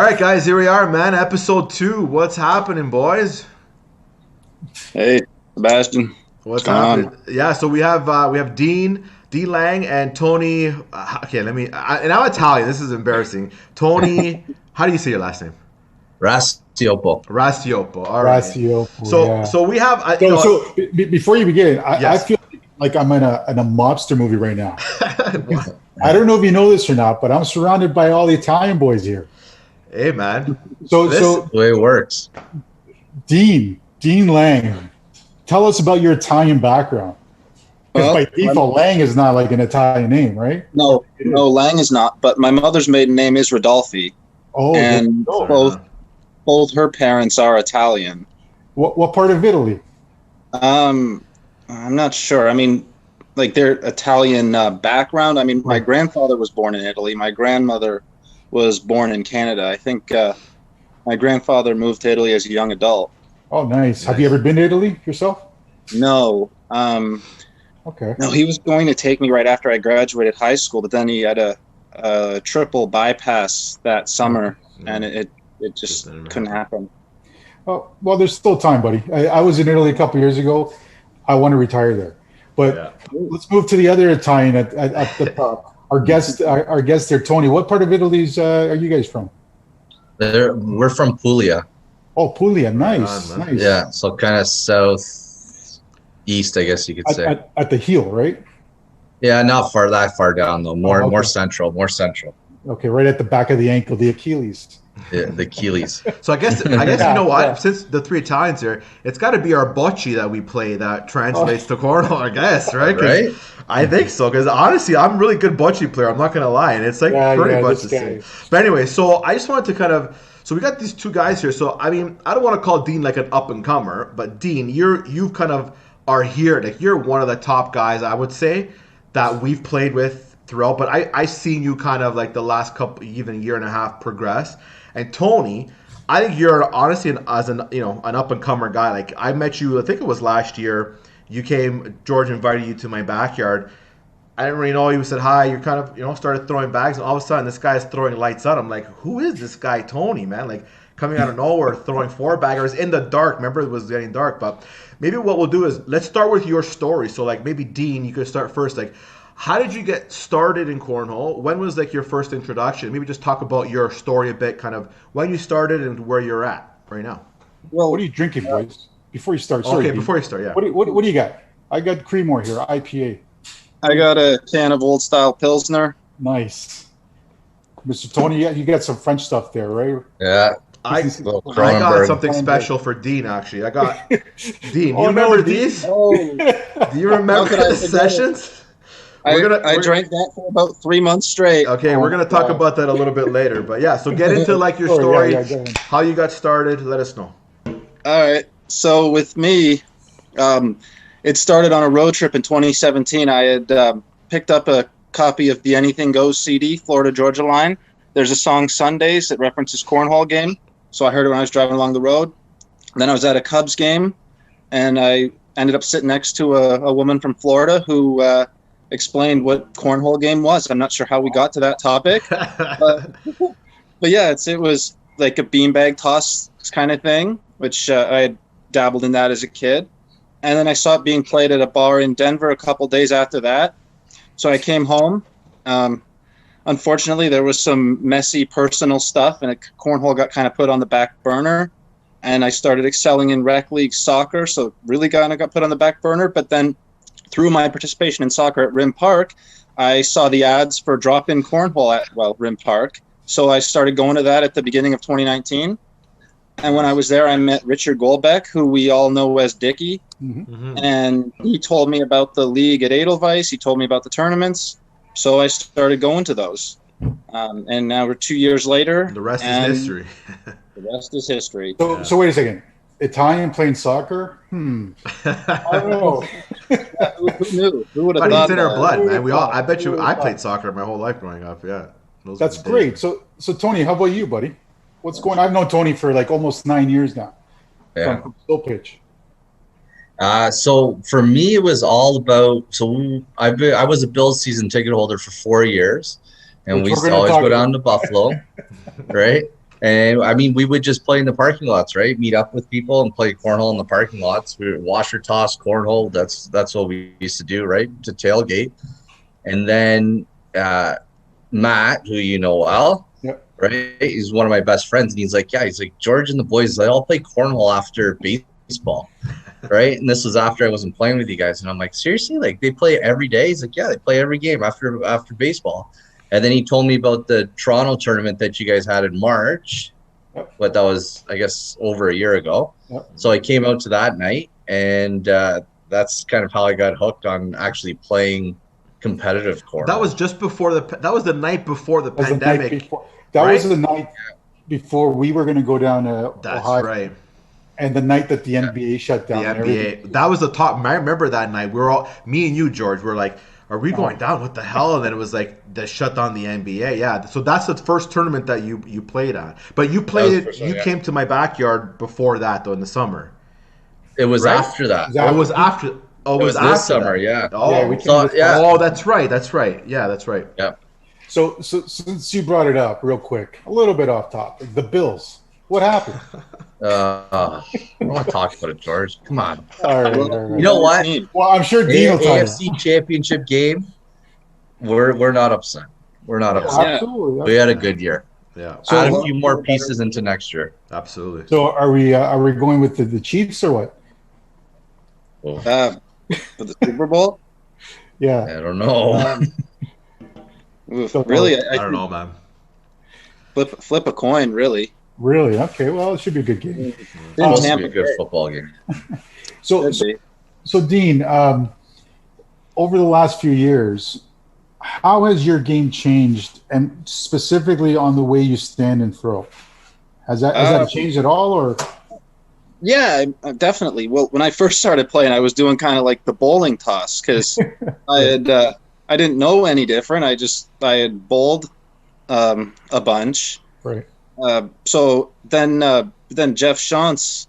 right, guys, here we are, man. Episode 2. What's happening, boys? Hey, Sebastian. What's going happening? on? Yeah, so we have Dean Lang, and Tony. Okay, and I'm Italian. This is embarrassing. Tony, how do you say your last name? Rastiopo. Rastiopo. All right. Rastiopo, So, yeah. so we have. Before you begin, I Yes. feel like I'm in a mobster movie right now. I don't know if you know this or not, but I'm surrounded by all the Italian boys here. Hey, man. So The way it works. Dean Lang, tell us about your Italian background. Because Well, by default, Lang is not like an Italian name, right? No, Lang is not. But my mother's maiden name is Rodolfi, Oh, and oh. both her parents are Italian. What part of Italy? I'm not sure. I mean, like their Italian background. I mean, my grandfather was born in Italy. My grandmother was born in Canada. I think my grandfather moved to Italy as a young adult. Oh, nice. Have you ever been to Italy yourself? No, Okay. no, he was going to take me right after I graduated high school, but then he had a triple bypass that summer, and it just couldn't happen. Oh, well, there's still time, buddy. I was in Italy a couple years ago. I want to retire there. But let's move to the other Italian at the top. Our guest there, Tony. What part of Italy are you guys from? We're from Puglia. Oh, Puglia. Nice. man. Nice. Yeah, so kind of southeast, I guess you could say. At the heel, right? Yeah, not that far down though. More central. Okay, right at the back of the ankle, the Achilles. Yeah, the Achilles. So I guess you know what? Yeah. Since the three Italians here, it's got to be our bocce that we play that translates to cornhole, I guess, right? 'Cause Right? I think so, because honestly, I'm a really good bocce player. I'm not gonna lie, and it's like pretty much the same. But anyway, so I just wanted to kind of. So we got these two guys here. So I mean, I don't want to call Dean like an up and comer, but Dean, you kind of are here. Like you're one of the top guys, I would say, that we've played with throughout. But I seen you kind of like the last couple, even year and a half, progress. And Tony, I think you're honestly an up and comer guy. Like I met you, I think it was last year. You came, George invited you to my backyard. I didn't really know you. Said hi. You kind of started throwing bags, and all of a sudden this guy's throwing lights out. I'm like, who is this guy, Tony? Man, like coming out of nowhere, throwing 4-baggers in the dark. Remember, it was getting dark. But maybe what we'll do is let's start with your story. So like maybe Dean, you could start first. Like, how did you get started in cornhole? When was like your first introduction? Maybe just talk about your story a bit, kind of when you started and where you're at right now. Well, What are you drinking, boys? Before you start. Sorry, Okay, Dean. before you start, yeah. What do you got? I got Creemore here, IPA. I got a can of old style Pilsner. Nice. Mr. Tony, you got some French stuff there, right? Yeah. I Little got Kronenberg. something special for Dean, actually. I got Dean. You Oh, no, remember Dean. these? Oh, Do you remember How could I the forget sessions? I we're drank that for about 3 months straight. Okay, we're gonna talk about that a little bit later, but yeah. So get into like your Oh, story, yeah, go ahead. how you got started. Let us know. All right. So with me, it started on a road trip in 2017. I had picked up a copy of the Anything Goes CD, Florida Georgia Line. There's a song Sundays that references cornhole game. So I heard it when I was driving along the road. Then I was at a Cubs game, and I ended up sitting next to a woman from Florida who explained what cornhole game was. I'm not sure how we got to that topic, but yeah, it was like a beanbag toss kind of thing, which I had dabbled in that as a kid. And then I saw it being played at a bar in Denver a couple days after that. So I came home. Unfortunately, there was some messy personal stuff, and cornhole got kind of put on the back burner. And I started excelling in rec league soccer, so really kind of got put on the back burner. But then through my participation in soccer at Rim Park, I saw the ads for drop-in cornhole at, Rim Park. So I started going to that at the beginning of 2019. And when I was there, I met Richard Goldbeck, who we all know as Dickie. Mm-hmm. And he told me about the league at Edelweiss. He told me about the tournaments. So I started going to those. And now we're 2 years later. The rest and is history. The rest is history. So wait a second. Italian playing soccer? I don't know. Who knew? Who would have But thought it's in our that? blood, man. I bet you. I played soccer my whole life growing up. Yeah, those That's were the great. days. So Tony, how about you, buddy? What's going on? I've known Tony for like almost 9 years now. Yeah. From Still Pitch. So for me, it was all about. So I was a Bills season ticket holder for 4 years, and Which we we're used to gonna always talk go down about. to Buffalo, right? And I mean, we would just play in the parking lots, right? Meet up with people and play cornhole in the parking lots. We would washer toss cornhole. That's what we used to do, right? To tailgate. And then Matt, who you know well, Yep. right? He's one of my best friends, and he's like, George and the boys, they all play cornhole after baseball, right? And this was after I wasn't playing with you guys, and I'm like, seriously, like they play every day? He's like, yeah, they play every game after baseball. And then he told me about the Toronto tournament that you guys had in March, but that was, I guess, over a year ago. Yep. So I came out to that night, and that's kind of how I got hooked on actually playing competitive cornhole. That was just before that was the night before the pandemic. That was the night before we were going to go down to Ohio. Right. And the night that the NBA shut down. The NBA. That was the top. I remember that night. We were all, me and you, George, were like, are we going down? What the hell? And then it was like they shut down the NBA. Yeah. So that's the first tournament that you played at. But you played it. You came to my backyard before that, though, in the summer. It was after that. It was after. Oh, it was this summer. That. Yeah. Oh, Oh, that's right. That's right. Yeah, that's right. Yeah. So since you brought it up, real quick, a little bit off topic, the Bills. What happened? I don't want to talk about it, George. Come on. All right. You know what? Well, I'm sure Dean will tell AFC Championship game. We're not upset. We're not upset. Absolutely. We had a good year. Yeah. So add a few more pieces into next year. Absolutely. So are we going with the Chiefs or what? For the Super Bowl? Yeah. I don't know. Really, I don't know, man. Flip a coin, really. Really? Okay. Well, it should be a good game. It's supposed to be a good football game. So Dean, over the last few years, how has your game changed, and specifically on the way you stand and throw? Has that changed at all, or? Yeah, definitely. Well, when I first started playing, I was doing kind of like the bowling toss because I didn't know any different. I had bowled a bunch. Right. So then Jeff Shantz,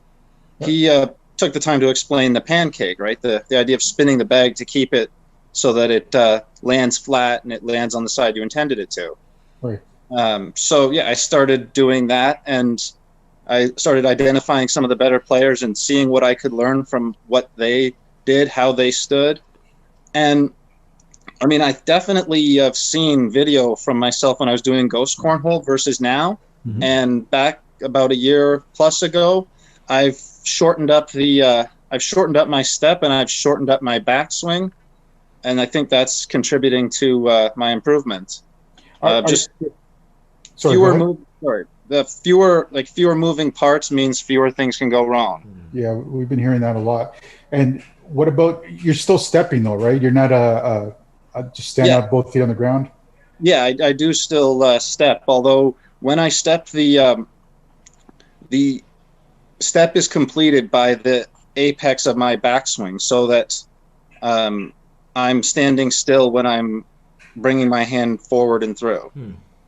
he took the time to explain the pancake, right? The idea of spinning the bag to keep it so that it lands flat and it lands on the side you intended it to. Right. So yeah, I started doing that, and I started identifying some of the better players and seeing what I could learn from what they did, how they stood. And I mean, I definitely have seen video from myself when I was doing ghost cornhole versus now. Mm-hmm. And back about a year plus ago, I've shortened up my step, and I've shortened up my backswing. And I think that's contributing to my improvement. Fewer moving parts means fewer things can go wrong. Yeah, we've been hearing that a lot. And what about, you're still stepping though, right? You're not just stand up both feet on the ground? Yeah, I do still step, although when I step, the step is completed by the apex of my backswing, so that I'm standing still when I'm bringing my hand forward and through.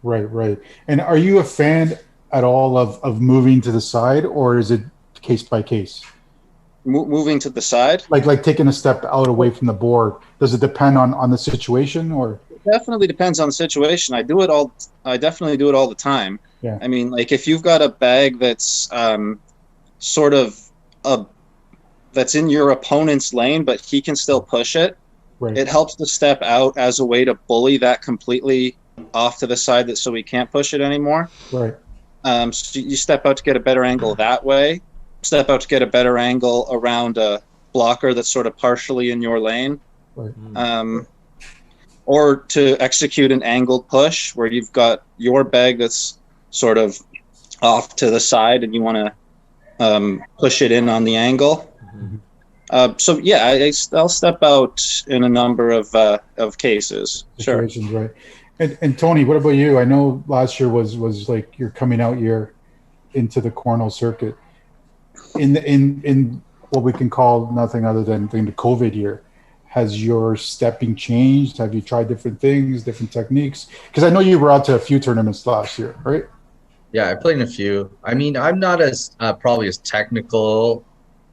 Right. And are you a fan at all of moving to the side, or is it case by case? Moving to the side? Like taking a step out away from the board. Does it depend on the situation, or? It definitely depends on the situation. I definitely do it all the time. Yeah. I mean, like if you've got a bag that's that's in your opponent's lane, but he can still push it. Right. It helps to step out as a way to bully that completely off to the side, so he can't push it anymore. Right. So you step out to get a better angle that way. Step out to get a better angle around a blocker that's sort of partially in your lane. Right. Or to execute an angled push where you've got your bag that's sort of off to the side and you want to push it in on the angle. Mm-hmm. So yeah, I'll step out in a number of cases. Situations, sure. Right. And Tony, what about you? I know last year was like your coming out year into the cornhole circuit. In what we can call nothing other than the COVID year, has your stepping changed? Have you tried different things, different techniques? Because I know you were out to a few tournaments last year, right? Yeah, I played in a few. I mean, I'm not as probably as technical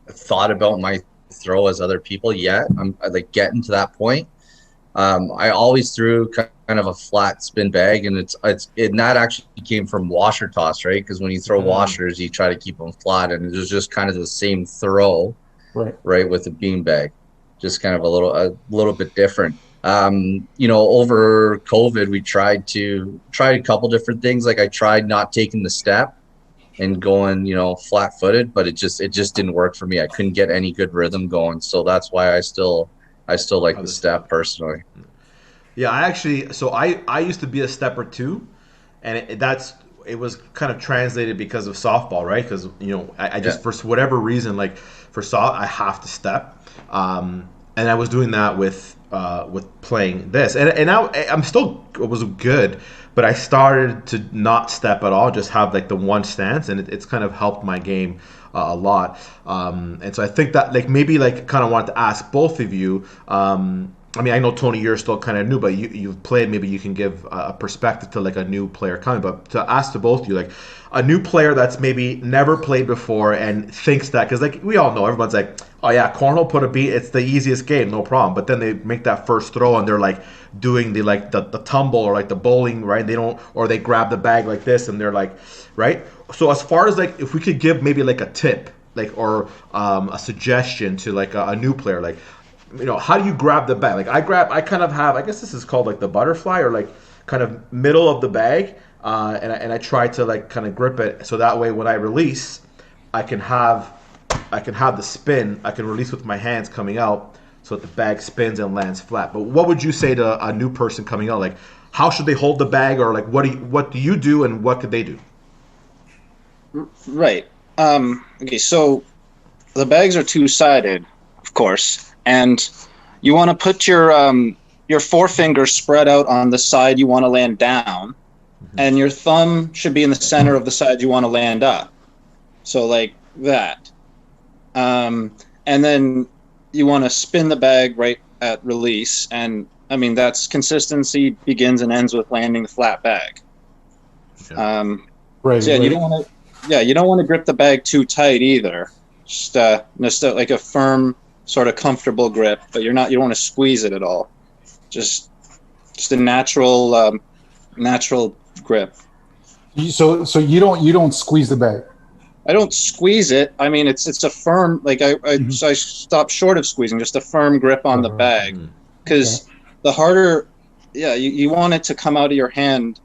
thought about my throw as other people yet. I'm like getting to that point. I always threw kind of a flat spin bag, and that actually came from washer toss, right? Because when you throw washers, you try to keep them flat, and it was just kind of the same throw, right, with the bean bag, just kind of a little bit different. Over COVID, we tried a couple different things. Like I tried not taking the step and going, flat footed, but it just didn't work for me. I couldn't get any good rhythm going. So that's why I still like the step personally. Yeah, I used to be a stepper too, and it was kind of translated because of softball, right? Because I just for whatever reason, like for soft, I have to step, and I was doing that with playing this, and I'm still was good, but I started to not step at all, just have like the one stance, and it's kind of helped my game a lot. And so I think that like maybe like kind of wanted to ask both of you. I mean, I know Tony, you're still kind of new, but you've played. Maybe you can give a perspective to like a new player coming. But to ask to both of you, like a new player that's maybe never played before and thinks that, because like we all know, everyone's like, oh yeah, cornhole, put a beat, it's the easiest game, no problem. But then they make that first throw and they're like doing the tumble or like the bowling, right? Or they grab the bag like this and they're like, right? So as far as like if we could give maybe like a tip, like or a suggestion to like a new player, like. How do you grab the bag? Like I kind of have, I guess this is called like the butterfly, or like kind of middle of the bag, and I try to like kind of grip it so that way when I release, I can have the spin. I can release with my hands coming out so that the bag spins and lands flat. But what would you say to a new person coming out? Like how should they hold the bag, or like what do you do and what could they do? Right. Okay. So the bags are two-sided, of course. And you want to put your forefinger spread out on the side you want to land down, and your thumb should be in the center of the side you want to land up. So like that. And then you want to spin the bag right at release. And I mean, that's consistency begins and ends with landing the flat bag. Okay. Right. So you don't want to grip the bag too tight either. Just like a firm, sort of comfortable grip, but you don't want to squeeze it at all. Just a natural grip. So you don't squeeze the bag. I don't squeeze it. I mean, it's a firm, like I stop short of squeezing, just a firm grip on the bag, because the harder, you want it to come out of your hand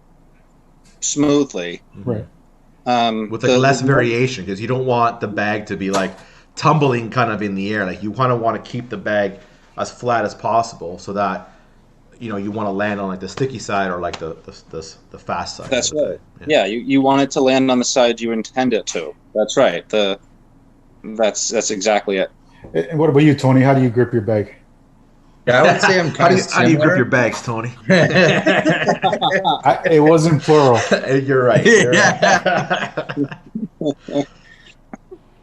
smoothly, right? With like less variation, because you don't want the bag to be like tumbling kind of in the air. Like you kind of want to keep the bag as flat as possible so that you want to land on like the sticky side or like the fast side. That's right. Yeah, you want it to land on the side you intend it to. That's right. That's exactly it. And what about you, Tony? How do you grip your bag? Yeah, I would say I'm kind of similar. How do you grip your bags, Tony? It wasn't plural. You're right.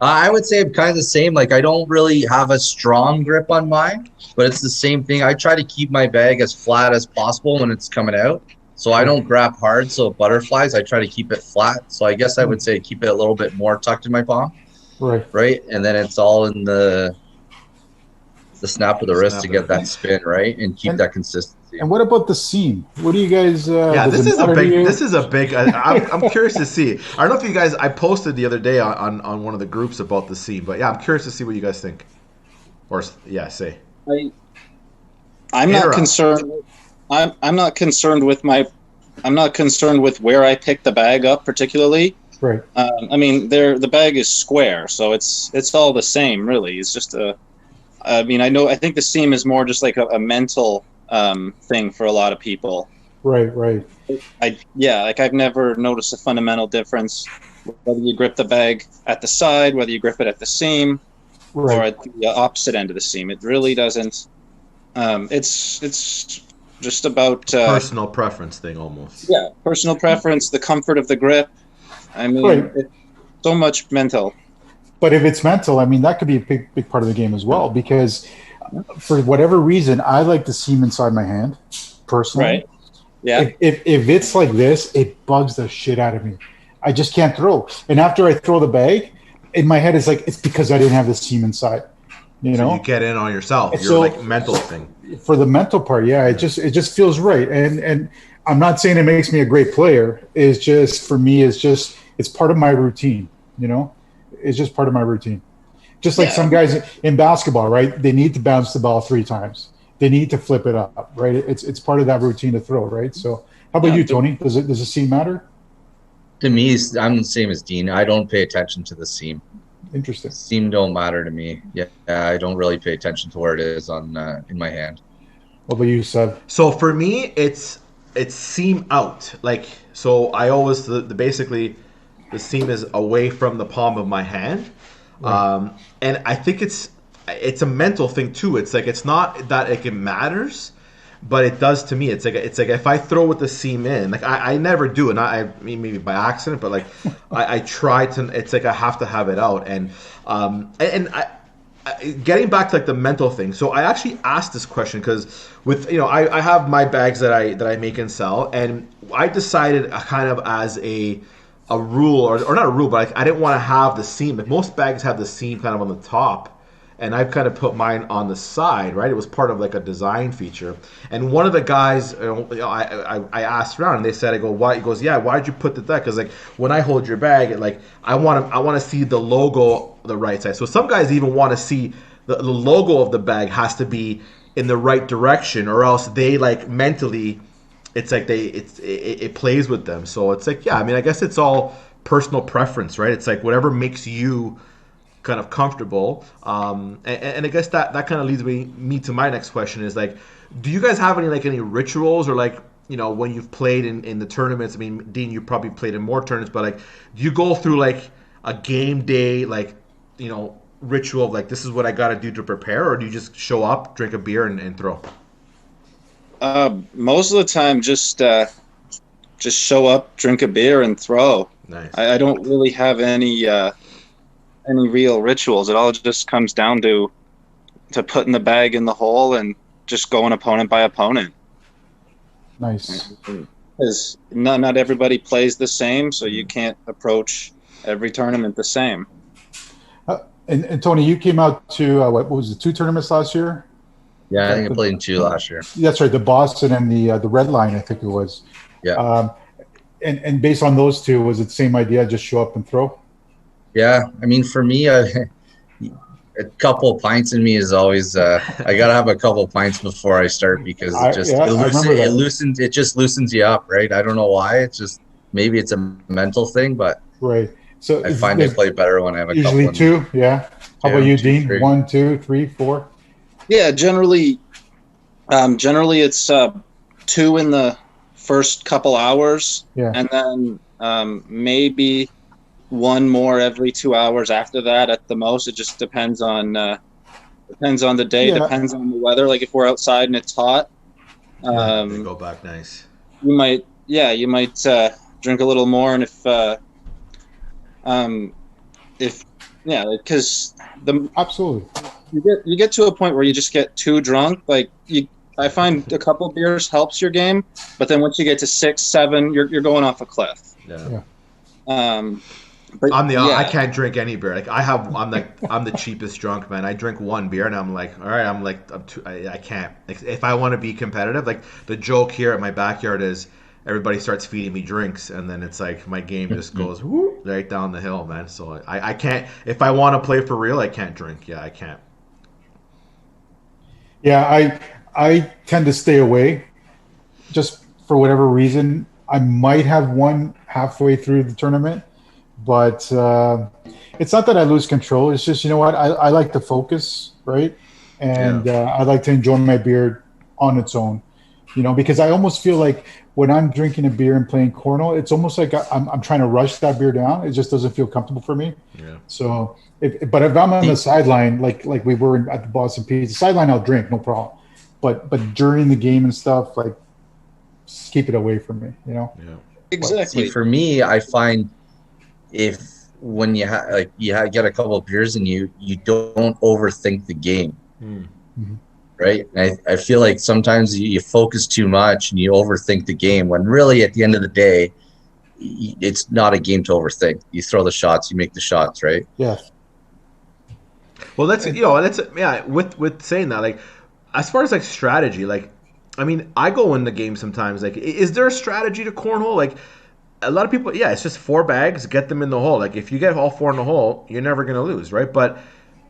I would say I'm kind of the same. Like I don't really have a strong grip on mine, but it's the same thing. I try to keep my bag as flat as possible when it's coming out. So I don't grab hard. So butterflies, I try to keep it flat. So I guess I would say keep it a little bit more tucked in my palm. Right. And then it's all in the snap of the wrist to get that spin, right? And keep that consistency. And what about the seam? What do you guys? This is a big. I'm curious to see. I don't know if you guys. I posted the other day on one of the groups about the seam, but yeah, I'm curious to see what you guys think. Or say. I'm not concerned. I'm not concerned with where I pick the bag up particularly. Right. I mean, the bag is square, so it's all the same, really. It's just I think the seam is more just like a mental thing for a lot of people. Right. I've never noticed a fundamental difference whether you grip the bag at the side, whether you grip it at the seam, or at the opposite end of the seam. It really doesn't. It's just about personal preference thing almost. Yeah, personal preference, the comfort of the grip. I mean, it's so much mental. But if it's mental, I mean, that could be a big part of the game as well, because for whatever reason, I like the seam inside my hand, personally. Right. Yeah. If it's like this, it bugs the shit out of me. I just can't throw. And after I throw the bag, in my head, it's like, it's because I didn't have the seam inside. You know, you get in on yourself. You're so, like mental thing. For the mental part, yeah, it just feels right. And I'm not saying it makes me a great player. It's just for me, it's part of my routine. You know, it's just part of my routine. Just like some guys in basketball, right? They need to bounce the ball 3 times. They need to flip it up, right? It's part of that routine to throw, right? So, how about you, Tony? Does the seam matter? To me, I'm the same as Dean. I don't pay attention to the seam. Interesting. Seam don't matter to me. Yeah, I don't really pay attention to where it is on in my hand. What about you, Seb? So for me, it's seam out. Like, so I always basically the seam is away from the palm of my hand, right. And I think it's a mental thing too. It's like it's not that it matters, but it does to me. It's like if I throw with the seam in, like I never do, and I mean maybe by accident, but like I try to. It's like I have to have it out, and getting back to like the mental thing. So I actually asked this question because with I have my bags that I make and sell, and I decided kind of as a rule or not a rule, but I didn't want to have the seam. Like most bags have the seam kind of on the top. And I've kind of put mine on the side, right? It was part of like a design feature. And one of the guys, I asked around, and they said, "I go, why?" He goes, "Yeah, why'd you put that?" Because like when I hold your bag, like I want to see the logo the right side. So some guys even want to see the logo of the bag has to be in the right direction, or else they like mentally, it's like it plays with them. So it's like, yeah, I mean, I guess it's all personal preference, right? It's like whatever makes you kind of comfortable, and I guess that kind of leads me to my next question is like, do you guys have any rituals or like when you've played in the tournaments? I mean, Dean, you probably played in more tournaments, but like, do you go through like a game day like ritual of like this is what I got to do to prepare, or do you just show up, drink a beer, and throw? Most of the time, just show up, drink a beer, and throw. Nice. I don't really have any real rituals. It all just comes down to putting the bag in the hole and just going opponent by opponent. Nice. Because not everybody plays the same, so you can't approach every tournament the same. And Tony, you came out to what was it, 2 tournaments last year? Yeah, I think I played in 2 last year. That's right, the Boston and the Red Line, I think it was. Yeah. And based on those 2, was it the same idea? Just show up and throw? Yeah, I mean, for me, a couple of pints in me is always. I gotta have a couple of pints before I start because it just loosens you up, right? I don't know why. It's just maybe it's a mental thing, but right. So I find I play better when I have a usually couple. Usually 2, yeah. How about you, Dean? 3. 1, 2, 3, 4. Yeah, generally it's 2 in the first couple hours, and then maybe 1 more every 2 hours after that at the most. It just depends on the day, depends on the weather. Like if we're outside and it's hot, they go back nice. You might drink a little more, and because absolutely you get to a point where you just get too drunk. Like I find a couple beers helps your game, but then once you get to 6, 7, you're going off a cliff. Yeah. But I can't drink any beer. Like I'm the cheapest drunk, man. I drink 1 beer and I'm like, all right, I can't. Like if I want to be competitive, like the joke here at my backyard is everybody starts feeding me drinks, and then it's like my game just goes whoop, right down the hill, man. So I can't. If I want to play for real, I can't drink. Yeah, I can't. Yeah, I tend to stay away, just for whatever reason. I might have one halfway through the tournament, but it's not that I lose control. It's just, you know what, I like to focus, right? And I like to enjoy my beer on its own, because I almost feel like when I'm drinking a beer and playing cornhole, it's almost like I'm trying to rush that beer down. It just doesn't feel comfortable for me. Yeah. So, if I'm on the sideline, like we were at the Boston P's, the sideline I'll drink, no problem. But during the game and stuff, like, just keep it away from me, Yeah. Exactly. See, for me, I find when you get a couple of beers and you don't overthink the game, right? And I feel like sometimes you focus too much and you overthink the game when really at the end of the day, it's not a game to overthink. You throw the shots, you make the shots, right? Yeah. Well, with saying that, like, as far as like strategy, like, I mean, I go in the game sometimes. Like, is there a strategy to cornhole? Like, a lot of people, yeah, it's just 4 bags, get them in the hole. Like, if you get all 4 in the hole, you're never gonna lose, right? But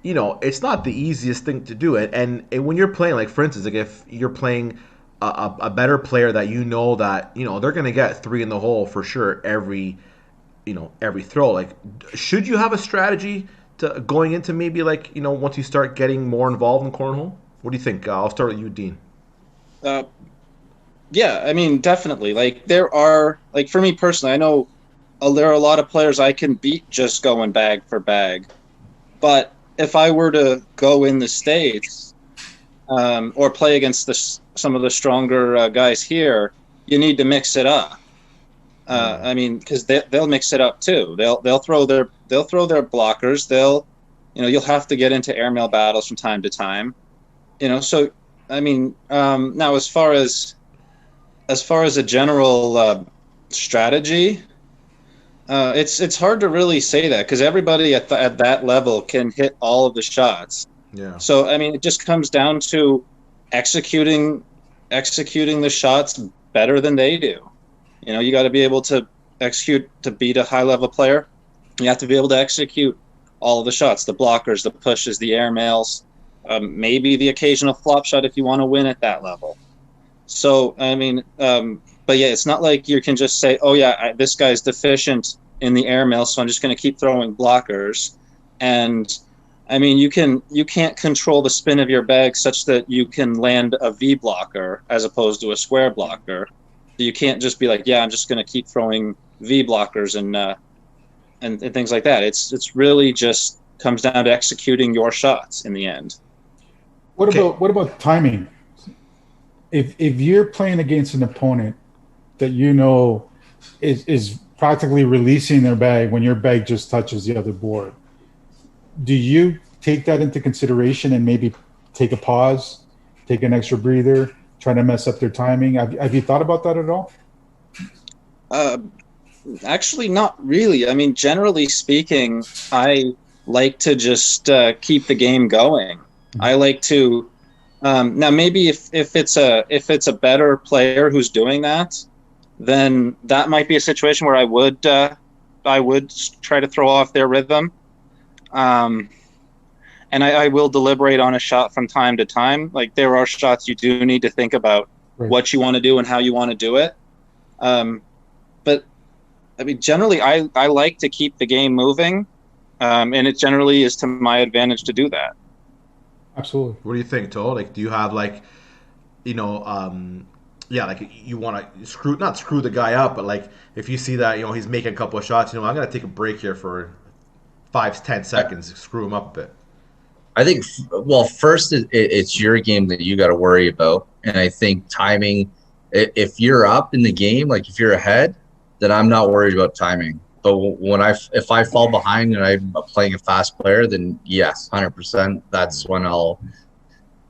it's not the easiest thing to do. And when you're playing, like, for instance, like if you're playing a better player that that they're gonna get 3 in the hole for sure every throw. Like, should you have a strategy to going into maybe like once you start getting more involved in cornhole? What do you think? I'll start with you, Dean. Yeah, I mean, definitely. Like, there are, like, for me personally, I know there are a lot of players I can beat just going bag for bag. But if I were to go in the States or play against some of the stronger guys here, you need to mix it up. I mean, because they'll mix it up too. They'll throw their blockers. You'll have to get into airmail battles from time to time. So I mean, now as far as a general strategy, it's hard to really say that because everybody at that level can hit all of the shots. Yeah. So I mean, it just comes down to executing the shots better than they do. You got to be able to execute to beat a high level player. You have to be able to execute all of the shots, the blockers, the pushes, the airmails, maybe the occasional flop shot if you want to win at that level. So, I mean, but yeah, it's not like you can just say, oh yeah, this guy's deficient in the airmail, so I'm just going to keep throwing blockers. And I mean, you can't control the spin of your bag such that you can land a V blocker as opposed to a square blocker. You can't just be like, yeah, I'm just going to keep throwing V blockers and things like that. It's really just comes down to executing your shots in the end. What about timing? If you're playing against an opponent that is practically releasing their bag when your bag just touches the other board, do you take that into consideration and maybe take a pause, take an extra breather, try to mess up their timing? Have you thought about that at all? Actually, not really. I mean, generally speaking, I like to just keep the game going. I like to now maybe if it's a better player who's doing that, then that might be a situation where I would try to throw off their rhythm. And I will deliberate on a shot from time to time. Like, there are shots you do need to think about what you want to do and how you want to do it. But I mean, generally, I like to keep the game moving, and it generally is to my advantage to do that. Absolutely. What do you think, Toll? Like, do you have like, like you want to not screw the guy up, but like if you see that he's making a couple of shots, I'm gonna take a break here for 5-10 seconds, screw him up a bit. I think, well, first it's your game that you got to worry about, and I think timing. If you're up in the game, like if you're ahead, then I'm not worried about timing. But if I fall behind and I'm playing a fast player, then yes, 100%. That's when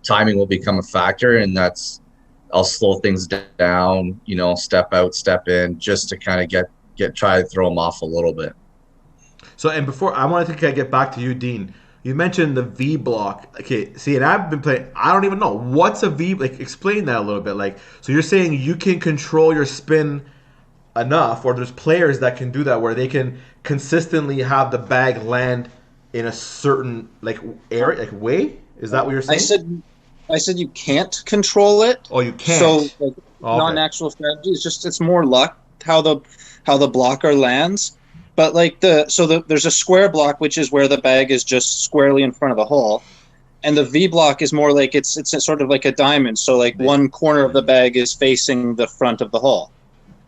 timing will become a factor, and I'll slow things down. Step out, step in, just to kind of try to throw them off a little bit. So, and before I wanted to get back to you, Dean. You mentioned the V block. Okay, see, and I've been playing. I don't even know what's a V. Like, explain that a little bit. Like, so you're saying you can control your spin enough, or there's players that can do that where they can consistently have the bag land in a certain area, way. Is that what you're saying? I said you can't control it. Oh, you can't. So not an actual strategy. It's more luck how the blocker lands. But there's a square block, which is where the bag is just squarely in front of the hole, and the V block is more like it's sort of like a diamond. So like one corner of the bag is facing the front of the hole,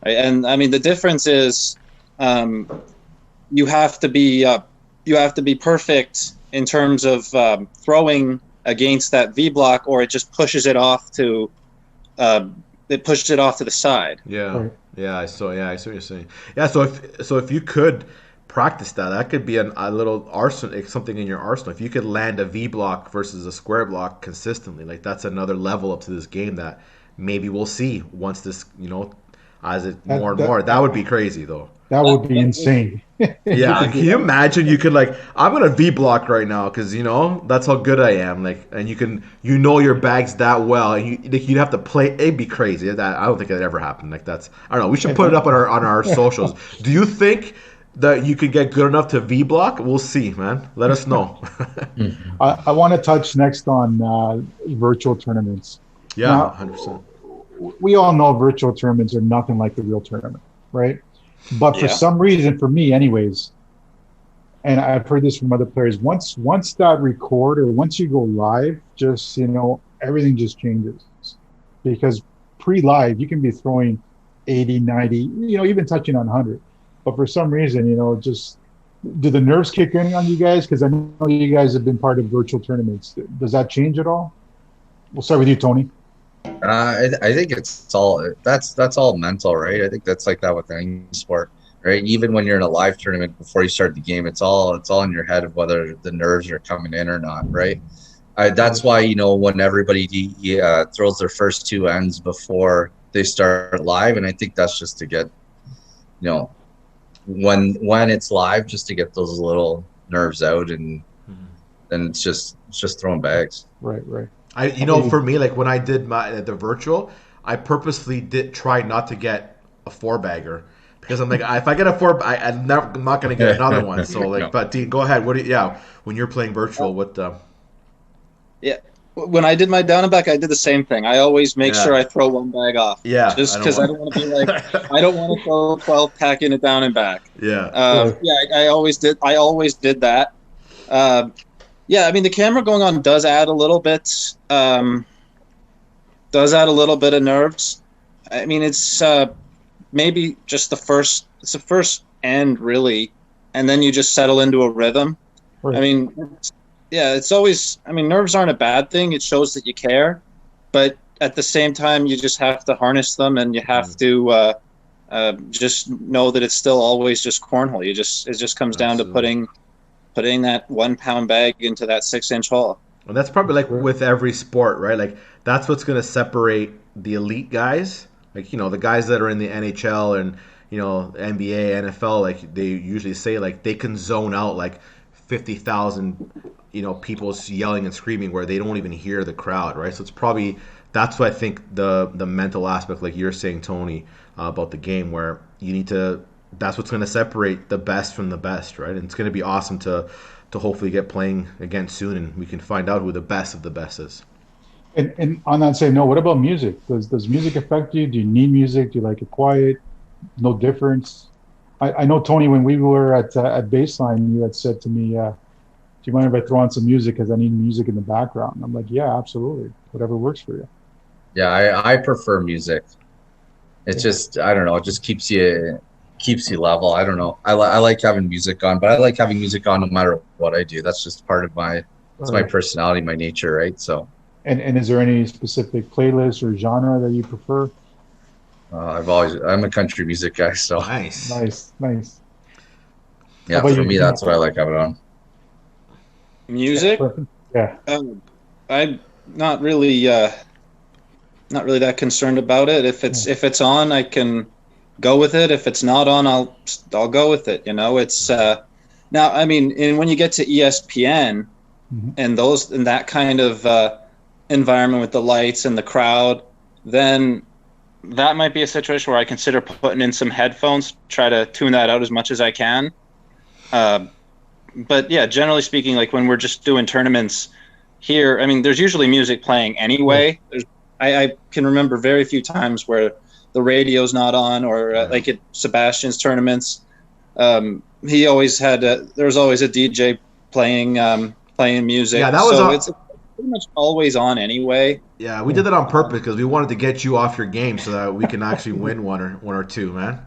right? And I mean the difference is, you have to be perfect in terms of throwing against that V block, or it just pushes it off to the side. Yeah. Right. Yeah, I saw what you're saying. Yeah, so if you could practice that could be a little arsenal, something in your arsenal. If you could land a V block versus a square block consistently, like that's another level up to this game that maybe we'll see once this, as it more and more. That would be crazy though. That would be insane. Yeah, can you imagine? You could like, I'm gonna V block right now because that's how good I am. Like, and you know your bags that well, and you'd have to play. It'd be crazy. I don't think it'd ever happen. Like I don't know. We should put it up on our socials. Do you think that you could get good enough to V block? We'll see, man. Let us know. I want to touch next on virtual tournaments. Yeah, 100%. We all know virtual tournaments are nothing like the real tournament, right? But for some reason, for me anyways, and I've heard this from other players, once that record or once you go live, just, everything just changes. Because pre-live, you can be throwing 80, 90, even touching on 100. But for some reason, just do the nerves kick in on you guys? Because I know you guys have been part of virtual tournaments. Does that change at all? We'll start with you, Tony. I think it's all that's all mental, right? I think that's like that with any sport, right? Even when you're in a live tournament before you start the game, it's all in your head of whether the nerves are coming in or not, right? That's why when everybody throws their first two ends before they start live, and I think that's just to get when it's live, just to get those little nerves out, and then it's just throwing bags. Right. For me, like when I did the virtual, I purposely did try not to get a 4-bagger because I'm like, if I get a 4, I'm not going to get another one. So like, no. But Dean, go ahead. When you're playing virtual, what? Yeah, when I did my down and back, I did the same thing. I always make sure I throw one bag off. Yeah, just because I don't want to be like, I don't want to throw 12 packing it down and back. Yeah. I always did that. Yeah, I mean, the camera going on does add a little bit of nerves. I mean, it's maybe just the first end, really, and then you just settle into a rhythm. Right. I mean, it's always, nerves aren't a bad thing. It shows that you care, but at the same time, you just have to harness them, and you have to just know that it's still always just cornhole. It just comes down to putting that 1 pound bag into that 6-inch hole. Well, that's probably like with every sport, right? Like that's what's going to separate the elite guys, like the guys that are in the NHL and NBA, NFL. Like they usually say, like they can zone out like 50,000 people yelling and screaming where they don't even hear the crowd, right? So that's what I think the mental aspect, like you're saying, Tony, about the game, where you need to. That's what's going to separate the best from the best, right? And it's going to be awesome to hopefully get playing again soon, and we can find out who the best of the best is. And on that same note, what about music? Does music affect you? Do you need music? Do you like it quiet? No difference? I know, Tony, when we were at Baseline, you had said to me, do you mind if I throw on some music because I need music in the background? I'm like, yeah, absolutely. Whatever works for you. Yeah, I prefer music. It's just, I don't know, it just keeps you level. I don't know. I like having music on, but I like having music on no matter what I do. That's just part of my personality, my nature, right? So. And is there any specific playlist or genre that you prefer? I'm a country music guy, so. Nice. Yeah, for me, that's what I like having on. Music? Yeah. I'm not really that concerned about it. If it's on, I can go with it. If it's not on, I'll go with it. It's now. I mean, and when you get to ESPN and that kind of environment with the lights and the crowd, then that might be a situation where I consider putting in some headphones, try to tune that out as much as I can. But yeah, generally speaking, like when we're just doing tournaments here, I mean, there's usually music playing anyway. I can remember very few times where the radio's not on, or like at Sebastian's tournaments, he always had there was always a DJ playing music. Yeah, that was it's pretty much always on anyway. Yeah, we did that on purpose because we wanted to get you off your game so that we can actually win one or two, man.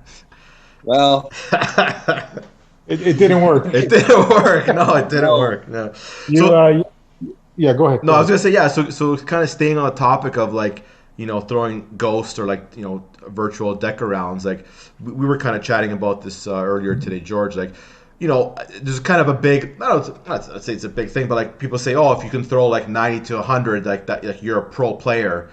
Well, it didn't work. It didn't work. No, it didn't work. No. Yeah, go ahead. No, I was gonna say So kind of staying on the topic of like throwing ghost or like virtual deck arounds. Like we were kind of chatting about this earlier today, George. Like there's kind of a big. I'd say it's a big thing, but like people say, oh, if you can throw like 90 to 100, like that, like you're a pro player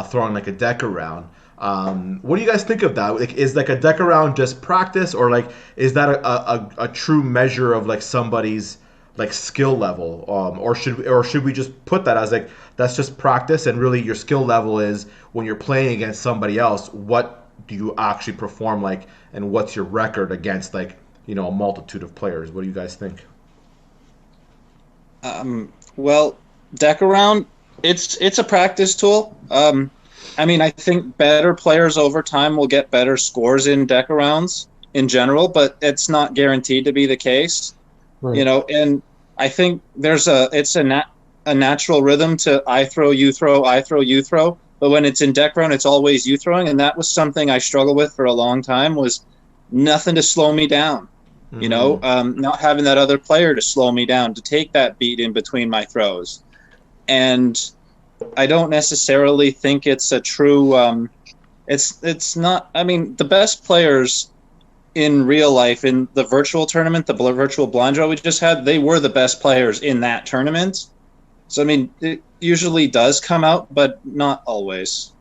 throwing like a deck around. What do you guys think of that? Like, is like a deck around just practice, or like is that a true measure of like somebody's like skill level, or should we just put that as like that's just practice, and really your skill level is when you're playing against somebody else, what do you actually perform like, and what's your record against like a multitude of players? What do you guys think? Well, deck around, it's a practice tool. I mean, I think better players over time will get better scores in deck arounds in general, but it's not guaranteed to be the case. Right. And I think it's a natural rhythm to I throw, you throw, I throw, you throw. But when it's in deck round, it's always you throwing, and that was something I struggled with for a long time. Was nothing to slow me down. Not having that other player to slow me down, to take that beat in between my throws. And I don't necessarily think it's a true. It's not. I mean, the best players in real life, in the virtual tournament, the virtual blind draw we just had, they were the best players in that tournament. So, I mean, it usually does come out, but not always.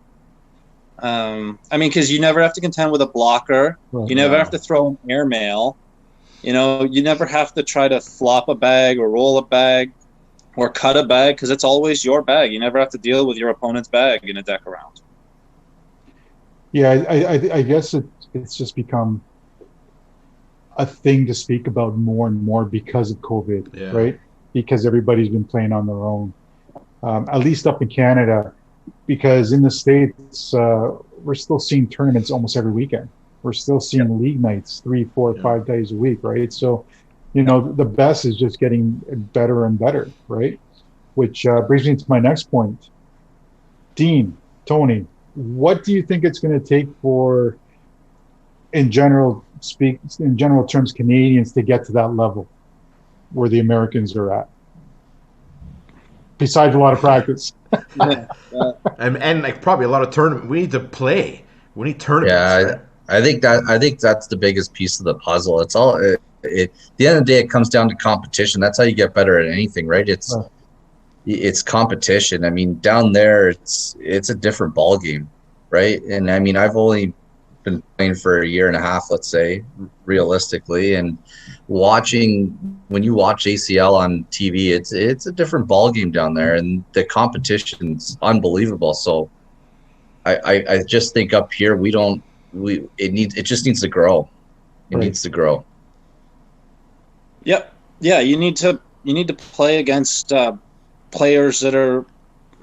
I mean, because you never have to contend with a blocker. Right. You never have to throw an airmail. You never have to try to flop a bag or roll a bag or cut a bag, because it's always your bag. You never have to deal with your opponent's bag in a deck around. Yeah, I guess it's just become a thing to speak about more and more because of COVID, right? Because everybody's been playing on their own, at least up in Canada, because in the States, we're still seeing tournaments almost every weekend. We're still seeing league nights 3, 4, 5 days a week, right? So, the best is just getting better and better, right? Which brings me to my next point. Dean, Tony, what do you think it's going to take for, in general terms, Canadians to get to that level where the Americans are at? Besides a lot of practice. and like probably a lot of tournament. We need to play. We need tournaments. Yeah, right? I think that's the biggest piece of the puzzle. It's all at the end of the day, it comes down to competition. That's how you get better at anything, right? It's competition. I mean, down there, it's a different ball game, right? And I mean, I've only been playing for a year and a half, let's say, realistically, and when you watch ACL on TV, it's a different ball game down there, and the competition's unbelievable. So I just think up here it just needs to grow. It needs to grow. Yep. Yeah, you need to play against players that are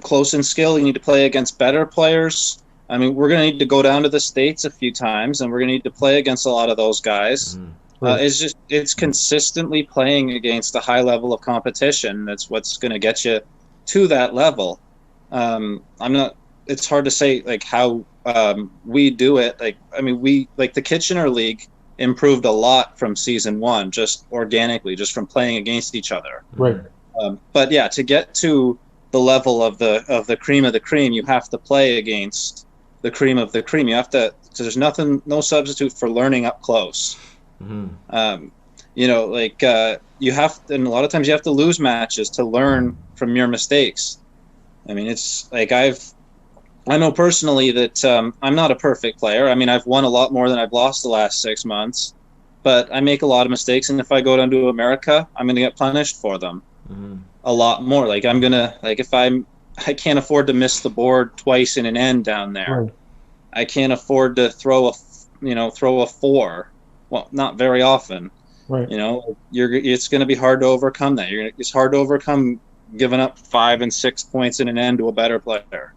close in skill. You need to play against better players. I mean, we're going to need to go down to the States a few times, and we're going to need to play against a lot of those guys. Mm-hmm. It's consistently playing against a high level of competition. That's what's going to get you to that level. It's hard to say like how we do it. Like, I mean, the Kitchener League improved a lot from season 1, just organically, just from playing against each other. Right. But yeah, to get to the level of the cream of the cream, you have to play against the cream of the cream. You have to. So there's no substitute for learning up close. Mm-hmm. You have, and a lot of times you have to lose matches to learn from your mistakes. I mean, it's like I know personally that I'm not a perfect player. I mean, I've won a lot more than I've lost the last 6 months, but I make a lot of mistakes, and if I go down to America, I'm going to get punished for them a lot more. Like if I can't afford to miss the board twice in an end down there. Right. I can't afford to throw a 4. Well, not very often. Right. It's going to be hard to overcome that. It's hard to overcome giving up 5 and 6 points in an end to a better player.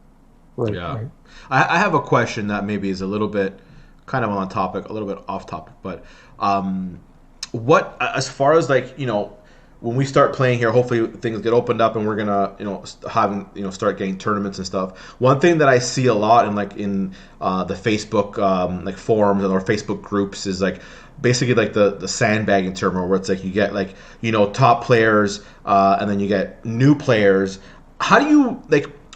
Right. Yeah. Right. I have a question that maybe is a little bit kind of on topic, a little bit off topic, but what, as far as like, when we start playing here, hopefully things get opened up and we're gonna, start getting tournaments and stuff. One thing that I see a lot in the Facebook like forums or Facebook groups is like basically like the sandbagging tournament, where it's like you get like top players and then you get new players. How do you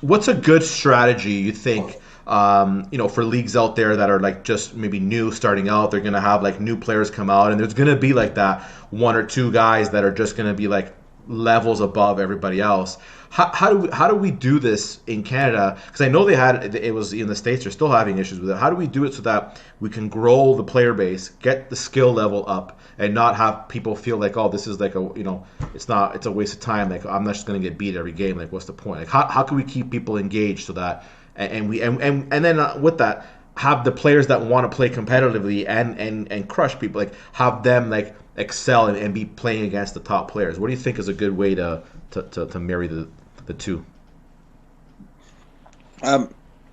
what's a good strategy you think? For leagues out there that are like just maybe new starting out, they're going to have like new players come out, and there's going to be like that 1 or 2 guys that are just going to be like levels above everybody else. how do we do this in Canada? Because I know it was in the States, they're still having issues with it. How do we do it so that we can grow the player base, get the skill level up, and not have people feel like, oh, this is like it's a waste of time. Like, I'm not just going to get beat every game. Like, what's the point? Like, how can we keep people engaged so that and then with that, have the players that want to play competitively and crush people, like have them like excel and be playing against the top players? What do you think is a good way to marry the two?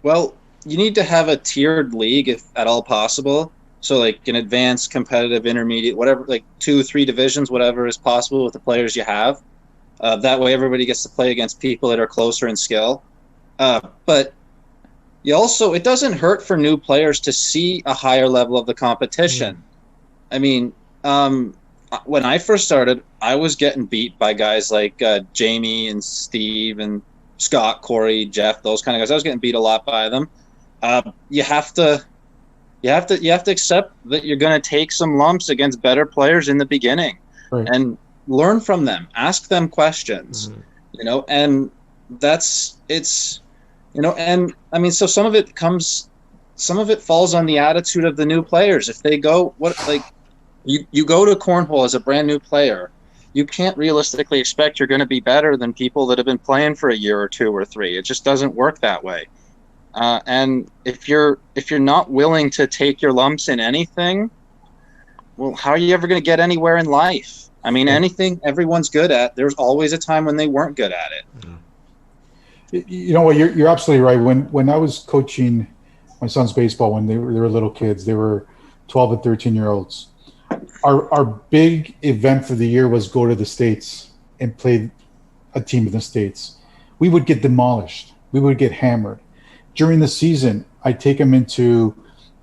Well, you need to have a tiered league if at all possible. So like an advanced, competitive, intermediate, whatever, like 2-3 divisions, whatever is possible with the players you have. That way everybody gets to play against people that are closer in skill. But it doesn't hurt for new players to see a higher level of the competition. I mean, when I first started, I was getting beat by guys like Jamie and Steve and Scott, Corey, Jeff, those kind of guys. I was getting beat a lot by them. You have to accept that you're going to take some lumps against better players in the beginning, right, and learn from them. Ask them questions, and and I mean, so some of it falls on the attitude of the new players. If they go, you go to cornhole as a brand new player, you can't realistically expect you're going to be better than people that have been playing for a year or 2 or 3. It just doesn't work that way. And if you're not willing to take your lumps in anything, well, how are you ever going to get anywhere in life? I mean, anything everyone's good at, there's always a time when they weren't good at it. You know what? You're absolutely right. When I was coaching my son's baseball, when they were little kids, they were 12 and 13-year-olds. Our big event for the year was go to the States and play a team in the States. We would get demolished. We would get hammered. During the season, I take them into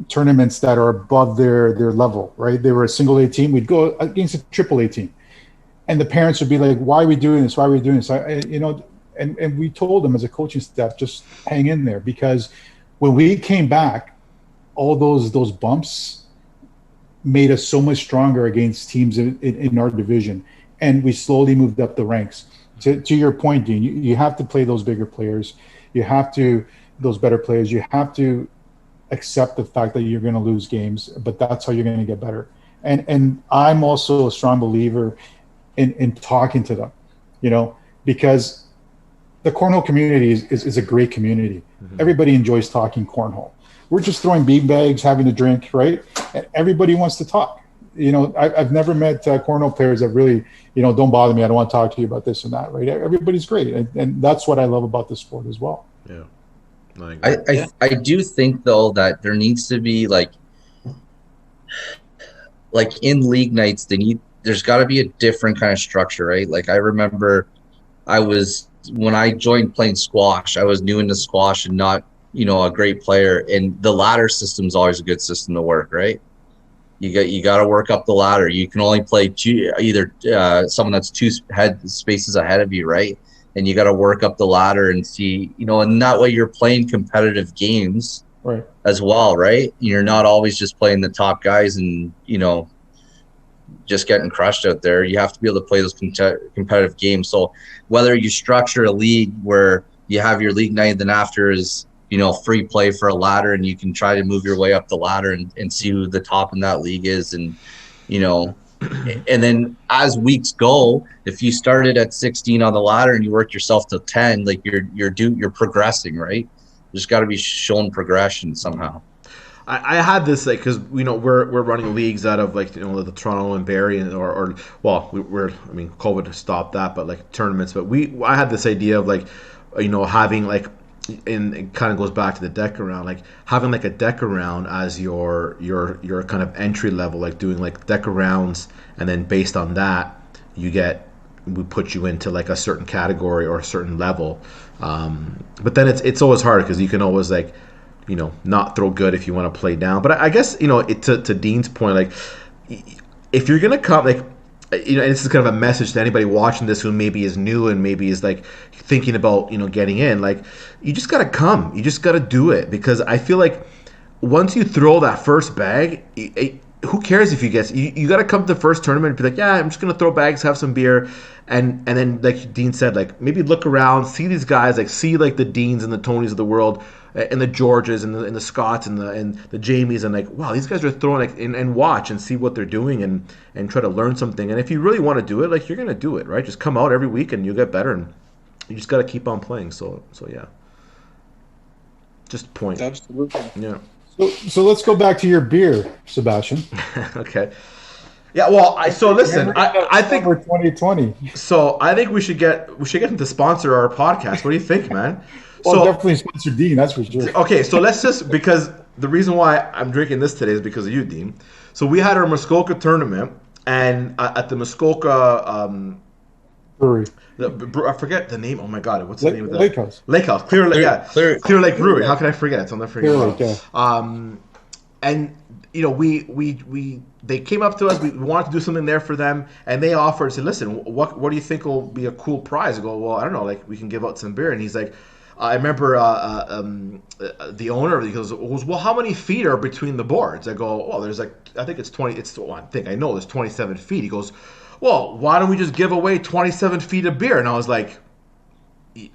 tournaments that are above their level, right? They were a single A team. We'd go against a triple A team. And the parents would be like, why are we doing this? Why are we doing this? And we told them as a coaching staff, just hang in there, because when we came back, all those bumps made us so much stronger against teams in our division, and we slowly moved up the ranks. To your point, Dean, you have to play those bigger players. Those better players. You have to accept the fact that you're going to lose games, but that's how you're going to get better. And I'm also a strong believer in talking to them, because the cornhole community is a great community. Mm-hmm. Everybody enjoys talking cornhole. We're just throwing beanbags, having a drink, right? And everybody wants to talk. I've never met cornhole players that really, don't bother me. I don't want to talk to you about this and that, right? Everybody's great. And that's what I love about the sport as well. Yeah. I do think, though, that there needs to be like in league nights, there's got to be a different kind of structure, right? Like, I remember when I joined playing squash, I was new into squash and not, a great player. And the ladder system is always a good system to work, right? You got to work up the ladder. You can only play either someone that's 2 head spaces ahead of you, right? And you got to work up the ladder and see, and that way you're playing competitive games, right, as well, right? You're not always just playing the top guys and, just getting crushed out there. You have to be able to play those competitive games. So whether you structure a league where you have your league night, then after is, free play for a ladder, and you can try to move your way up the ladder and see who the top in that league is. And, and then as weeks go, if you started at 16 on the ladder and you worked yourself to 10, like you're progressing, right? There's got to be shown progression somehow. I had this because we're running leagues out of the Toronto and Barrie or COVID stopped that, but like tournaments. But I had this idea of having and it kind of goes back to the deck around, like having like a deck around as your kind of entry level, like doing like deck rounds, and then based on that we put you into like a certain category or a certain level. But then it's always hard because you can always not throw good if you want to play down. But I guess to Dean's point, like if you're gonna come and this is kind of a message to anybody watching this who maybe is new and maybe is like thinking about getting in, like you just gotta come, you just gotta do it, because I feel like once you throw that first bag, who cares if you get? You got to come to the first tournament and be like, yeah, I'm just gonna throw bags, have some beer, and then like Dean said, like maybe look around, see these guys, like see like the Deans and the Tonys of the world, and the Georges and the Scotts and the Jamies, and like, wow, these guys are throwing, like, and watch and see what they're doing and try to learn something. And if you really want to do it, like, you're gonna do it, right? Just come out every week and you'll get better, and you just got to keep on playing. So yeah, just point. Absolutely. Yeah. So let's go back to your beer, Sebastian. Okay. Yeah, well, I think 2020. So I think we should get him to sponsor our podcast. What do you think, man? Well, definitely sponsor Dean, that's for sure. Okay, so let's just, because the reason why I'm drinking this today is because of you, Dean. So we had our Muskoka tournament, and at the Muskoka brewery. I forget the name. Oh my God, what's the name of that? Lake House. Lake House. Clear Lake Brewery. How can I forget? It's on the freaking Lake, yeah. And you know, they came up to us. We wanted to do something there for them, and they offered, said, "Listen, what do you think will be a cool prize?" I go, "Well, I don't know. Like, we can give out some beer." And he's like, "I remember the owner. He goes, well, how many feet are between the boards?" I go, "Oh, there's like, I think it's 20. I know there's 27 feet." He goes, "Well, why don't we just give away 27 feet of beer?" And I was like,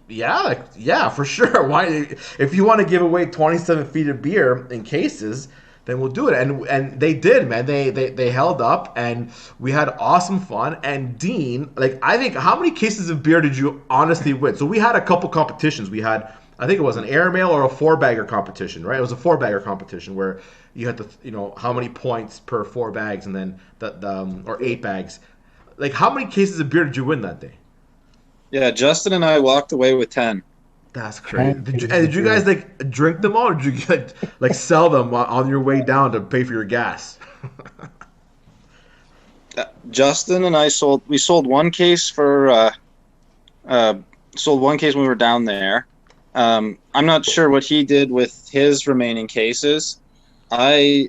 yeah, for sure. Why, if you want to give away 27 feet of beer in cases, then we'll do it. And they did, man. They held up, and we had awesome fun. And Dean, like, I think, how many cases of beer did you honestly win? So we had a couple competitions. We had, I think it was an airmail or a 4-bagger competition, right? It was a 4-bagger competition where you had to, you know, how many points per 4 bags, and then or 8 bags. Like, how many cases of beer did you win that day? Yeah, Justin and I walked away with 10. That's crazy. Did you guys like drink them all, or did you like sell them on your way down to pay for your gas? Justin and I sold one case when we were down there. I'm not sure what he did with his remaining cases. I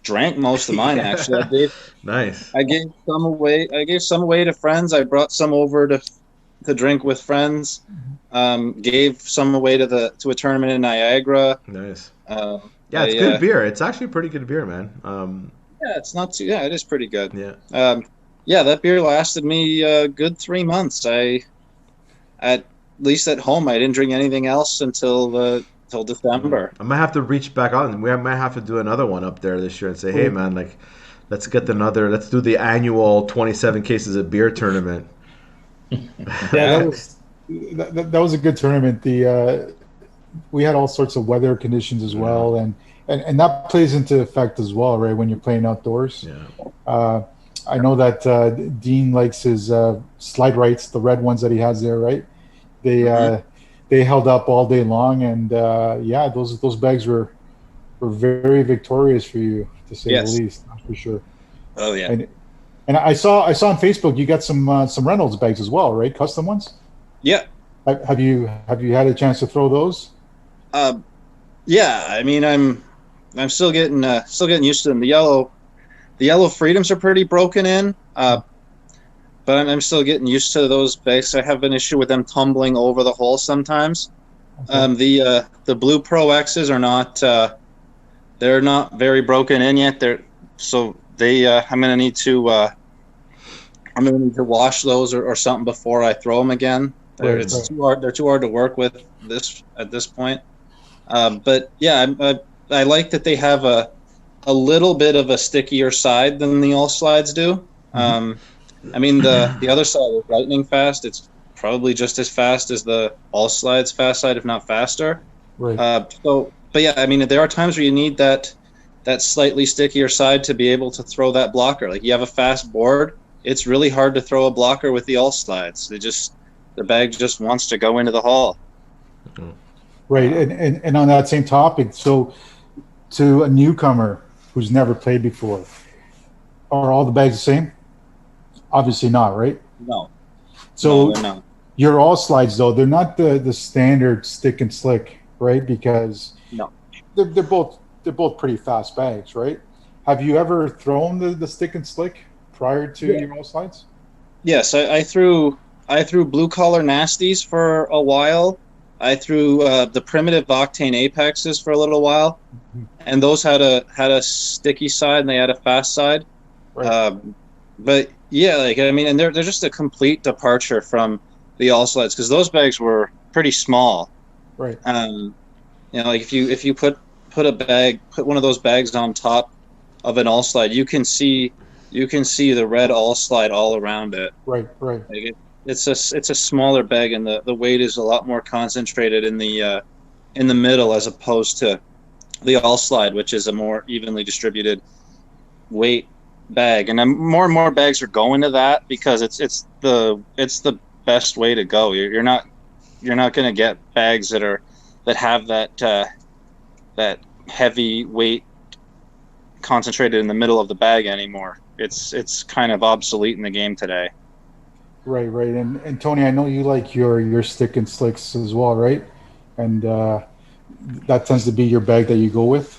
drank most of mine, actually. Nice. I gave some away. To friends. I brought some over to drink with friends. Gave some away to a tournament in Niagara. Nice. It's good beer. It's actually pretty good beer, man. It's not too. Yeah, it is pretty good. Yeah. That beer lasted me a good 3 months. At least at home, I didn't drink anything else until December. I might have to reach back out, and we might have to do another one up there this year and say, hey, man, like, let's do the annual 27 cases of beer tournament. Yeah, that was a good tournament. We had all sorts of weather conditions as well, and that plays into effect as well, right? When you're playing outdoors. Yeah. I know that Dean likes his slide rights, the red ones that he has there, right? They held up all day long, and those bags were very victorious for you, to say the least, for sure. Oh yeah. And I saw on Facebook you got some Reynolds bags as well, right? Custom ones. Yeah. Have you had a chance to throw those? Yeah. I mean, I'm still getting used to them. The yellow Freedoms are pretty broken in. But I'm still getting used to those bags. I have an issue with them tumbling over the hole sometimes. Okay. The Blue Pro X's are not they're not very broken in yet. I'm gonna need to wash those or something before I throw them again. They're too hard to work with at this point. But yeah, I like that they have a little bit of a stickier side than the All Slides do. I mean, the other side is lightning fast. It's probably just as fast as the All Slides fast side, if not faster. Right. But yeah, I mean, there are times where you need that slightly stickier side to be able to throw that blocker. Like, you have a fast board, it's really hard to throw a blocker with the All Slides. The bag just wants to go into the hole. Right, and on that same topic, so to a newcomer who's never played before, are all the bags the same? Obviously not, right? No. So they're not. Your All Slides, though, they're not the standard stick and slick, right? Because they're both pretty fast bags, right? Have you ever thrown the stick and slick prior to your All Slides? Yes, I threw blue collar nasties for a while. I threw the primitive Octane Apexes for a little while, and those had a sticky side and they had a fast side. Right. But yeah, like I mean, and they're just a complete departure from the all slides because those bags were pretty small. Right. Like if you put one of those bags on top of an all slide, you can see the red all slide all around it. Right. Like it's a smaller bag, and the weight is a lot more concentrated in the middle as opposed to the all slide, which is a more evenly distributed weight bag. And then more and more bags are going to that because it's the best way to go. You're not going to get bags that have that heavy weight concentrated in the middle of the bag anymore. It's kind of obsolete in the game today. Right. And Tony, I know you like your stick and slicks as well, right? And that tends to be your bag that you go with.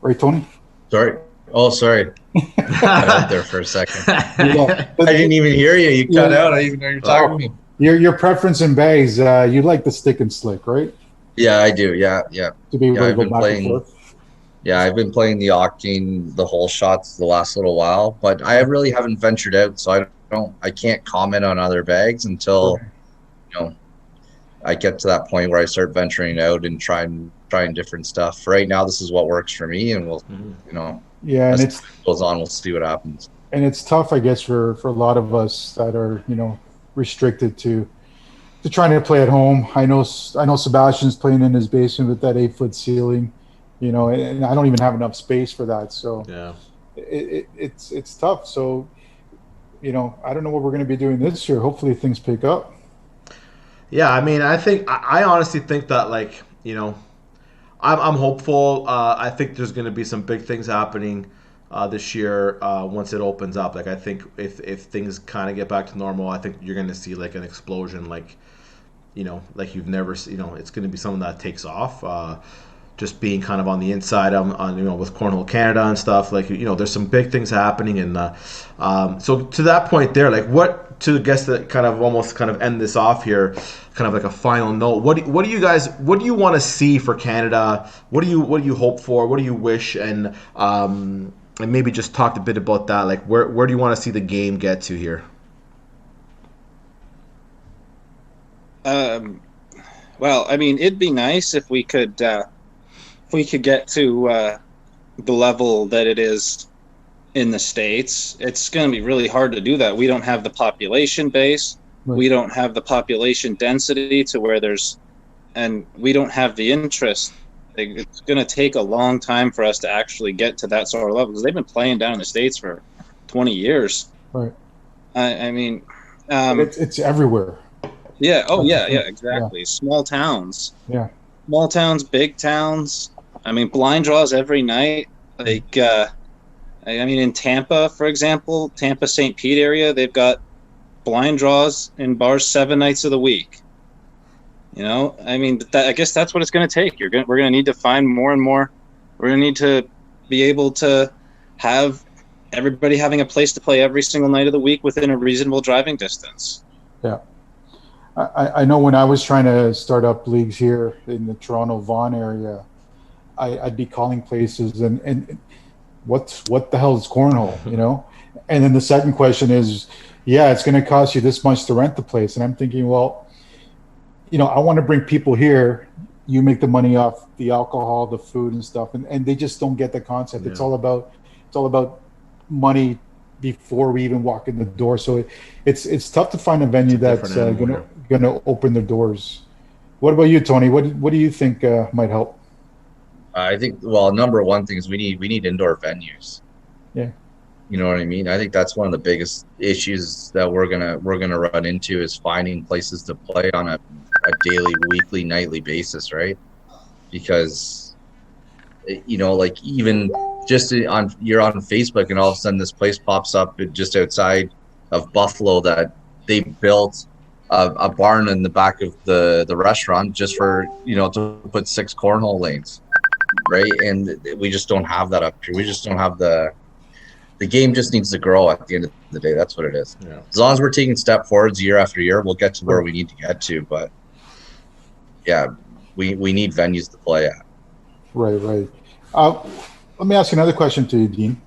Right, Tony? Sorry. Oh, sorry. Cut out there for a second. Yeah. I didn't even hear you. You cut out. I didn't even know you're talking to me. Your preference in bags, you like the stick and slick, right? Yeah, I do. Yeah. To be able to go back and forth. Yeah, I've been playing the Octane, the whole shots the last little while, but I really haven't ventured out, so I can't comment on other bags until I get to that point where I start venturing out and trying different stuff. Right now, this is what works for me, and we'll yeah, and as it goes on, we'll see what happens. And it's tough, I guess, for a lot of us that are restricted to trying to play at home. I know Sebastian's playing in his basement with that 8-foot ceiling. And I don't even have enough space for that. So yeah, it's tough. So, I don't know what we're going to be doing this year. Hopefully things pick up. Yeah, I mean, I honestly think that I'm hopeful. I think there's going to be some big things happening this year once it opens up. Like I think if things kind of get back to normal, I think you're going to see like an explosion, like you've never seen. It's going to be something that takes off. Just being kind of on the inside on with Cornhole Canada and stuff, there's some big things happening, and so to that point there, what to guess that kind of almost kind of end this off here, kind of like a final note. What do you want to see for Canada? What do you hope for? What do you wish? And maybe just talk a bit about that. Like where do you want to see the game get to here? Well, I mean, it'd be nice if we could get to the level that it is in the States. It's going to be really hard to do that. We don't have the population base. Right. We don't have the population density to where and we don't have the interest. It's going to take a long time for us to actually get to that sort of level because they've been playing down in the States for 20 years. Right. I mean, it's everywhere. Yeah. Oh, yeah. Exactly. Yeah. Small towns. Yeah. Small towns, big towns. I mean, blind draws every night. In Tampa, for example, Tampa St. Pete area, they've got blind draws in bars 7 nights of the week. I guess that's what it's going to take. We're going to need to find more and more. We're going to need to be able to have everybody having a place to play every single night of the week within a reasonable driving distance. Yeah. I know when I was trying to start up leagues here in the Toronto Vaughan area, I'd be calling places and what the hell is cornhole, And then the second question is, it's going to cost you this much to rent the place. And I'm thinking, well, I want to bring people here. You make the money off the alcohol, the food and stuff. And they just don't get the concept. Yeah. It's all about money before we even walk in the door. So it's tough to find a venue that's going to open the doors. What about you, Tony? What do you think might help? I think, number one thing is we need indoor venues. Yeah. You know what I mean? I think that's one of the biggest issues that we're gonna run into is finding places to play on a daily, weekly, nightly basis, right? Because even just you're on Facebook and all of a sudden this place pops up just outside of Buffalo that they built a barn in the back of the restaurant just for to put 6 cornhole lanes, right? And we just don't have that up here. We just don't have the the game just needs to grow at the end of the day. That's what it is. Yeah. As long as we're taking step forwards year after year, we'll get to where we need to get to. But yeah, we need venues to play at. Right. Let me ask you another question to you, Dean.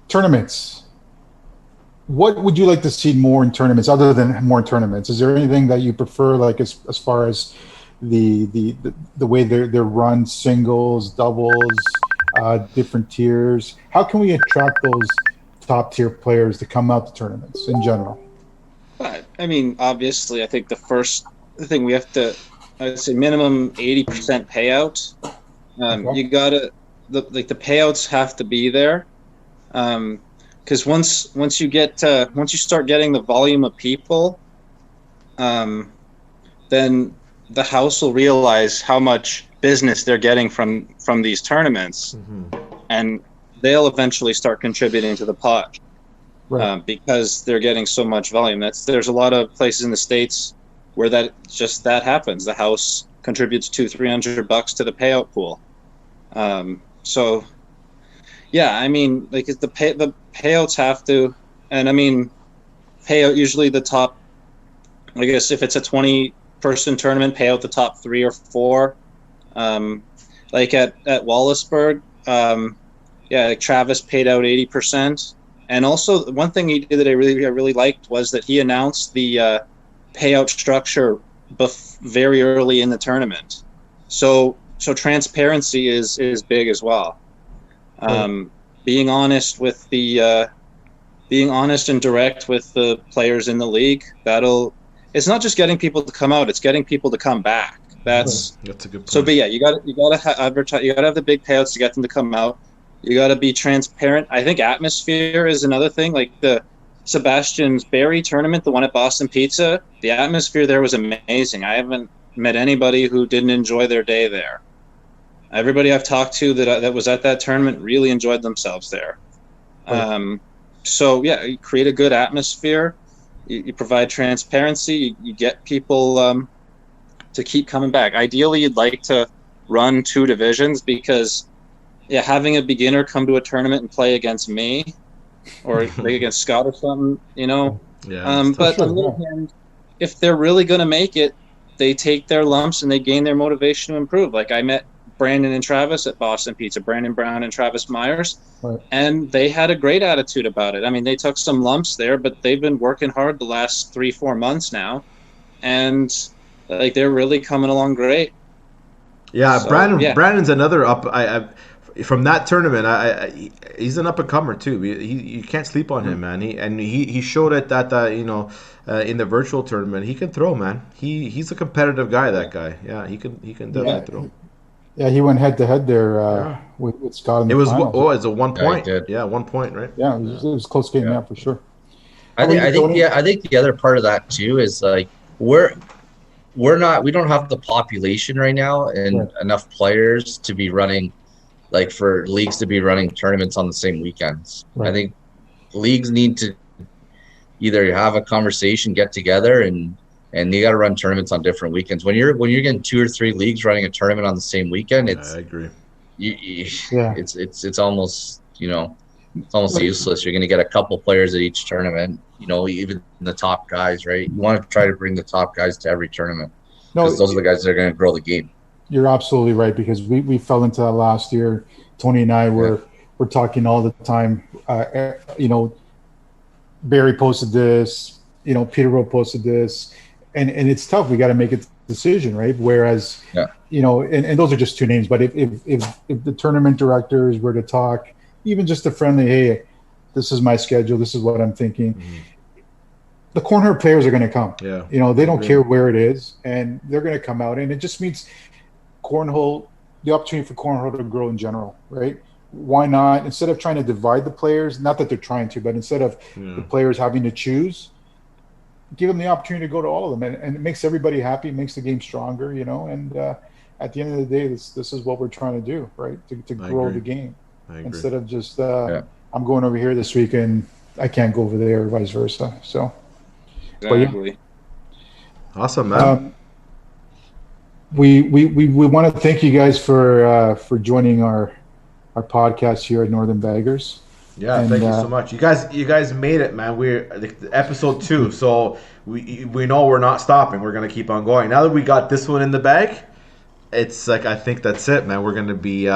Tournaments. What would you like to see more in tournaments other than more tournaments? Is there anything that you prefer, like as far as the way they're run, singles, doubles, different tiers? How can we attract those top tier players to come out to tournaments in general? But I mean, obviously, I think the first thing we have to, I'd say minimum 80% payout. Okay. You gotta the payouts have to be there, because once you start getting the volume of people, then the house will realize how much business they're getting from these tournaments, and they'll eventually start contributing to the pot, because they're getting so much volume. There's a lot of places in the States where that happens. The house contributes $200-$300 to the payout pool. So yeah, I mean, like the payouts have to, and I mean, payout usually the top, I guess if it's a 20-person tournament, pay out the top 3 or 4. Like at Wallaceburg, like Travis paid out 80%. And also one thing he did that I really liked was that he announced the payout structure very early in the tournament. So transparency is big as well. Being honest with being honest and direct with the players in the league, it's not just getting people to come out, it's getting people to come back. That's a good point. So, but yeah, you got to advertise. You got to have the big payouts to get them to come out. You got to be transparent. I think atmosphere is another thing. Like the Sebastian's Berry tournament, the one at Boston Pizza, the atmosphere there was amazing. I haven't met anybody who didn't enjoy their day there. Everybody I've talked to that was at that tournament really enjoyed themselves there. So yeah, you create a good atmosphere. You provide transparency. You get people to keep coming back. Ideally, you'd like to run 2 divisions because, yeah, having a beginner come to a tournament and play against me or play against Scott or something, you know. Yeah. But on the other hand, if they're really going to make it, they take their lumps and they gain their motivation to improve. Like I met Brandon and Travis at Boston Pizza, Brandon Brown and Travis Myers, and they had a great attitude about it. I mean, they took some lumps there, but they've been working hard the last 3-4 months now, and like they're really coming along great. Yeah, so, Brandon's another up. From that tournament, he's an up and comer too. You can't sleep on him, man. He showed it that in the virtual tournament he can throw, man. He's a competitive guy. That guy, yeah, he can definitely throw. Yeah, he went head to head there with Scott in the finals. It's a 1 point. Yeah, 1 point, right? Yeah, it was a close game, yeah, for sure. I think the other part of that too is like we don't have the population right now and enough players to be running, like for leagues to be running tournaments on the same weekends. Right. I think leagues need to either have a conversation, get together, and you got to run tournaments on different weekends. When you're getting 2 or 3 leagues running a tournament on the same weekend, I agree. It's almost it's almost useless. You're going to get a couple players at each tournament. Even the top guys, right? You want to try to bring the top guys to every tournament because those are the guys that are going to grow the game. You're absolutely right, because we fell into that last year. Tony and I we're talking all the time. Barry posted this. Peterborough posted this. And it's tough. We got to make a decision, right? Whereas, and those are just 2 names. But if the tournament directors were to talk, even just a friendly, hey, this is my schedule, this is what I'm thinking. The cornhole players are going to come. Yeah. They don't care where it is, and they're going to come out. And it just means the opportunity for cornhole to grow in general, right? Why not, instead of trying to divide the players, not that they're trying to, but instead of the players having to choose, give them the opportunity to go to all of them, and it makes everybody happy, makes the game stronger, and at the end of the day, this is what we're trying to do, right? To grow the game, instead of just I'm going over here this week and I can't go over there, or vice versa. So exactly. Awesome, man. We want to thank you guys for joining our podcast here at Northern Baggers. Yeah, and, thank you so much. You guys made it, man. We're episode 2, so we know we're not stopping. We're gonna keep on going. Now that we got this one in the bag, it's like I think that's it, man. We're gonna be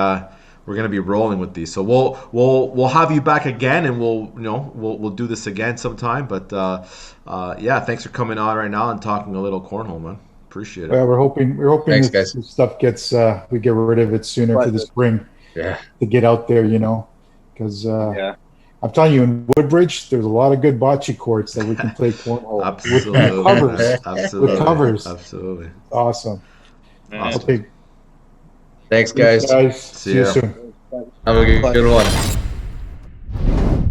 rolling with these. So we'll have you back again, and we'll do this again sometime. But yeah, thanks for coming on right now and talking a little cornhole, man. Appreciate it. Yeah, we're hoping Thanks, guys. this stuff gets we get rid of it sooner for the spring. Yeah. To get out there, because I'm telling you, in Woodbridge, there's a lot of good bocce courts that we can play cornhole Absolutely. with covers. Absolutely. With covers. Absolutely. Awesome. Awesome. Okay. Thanks, guys. See you soon. Have a good one.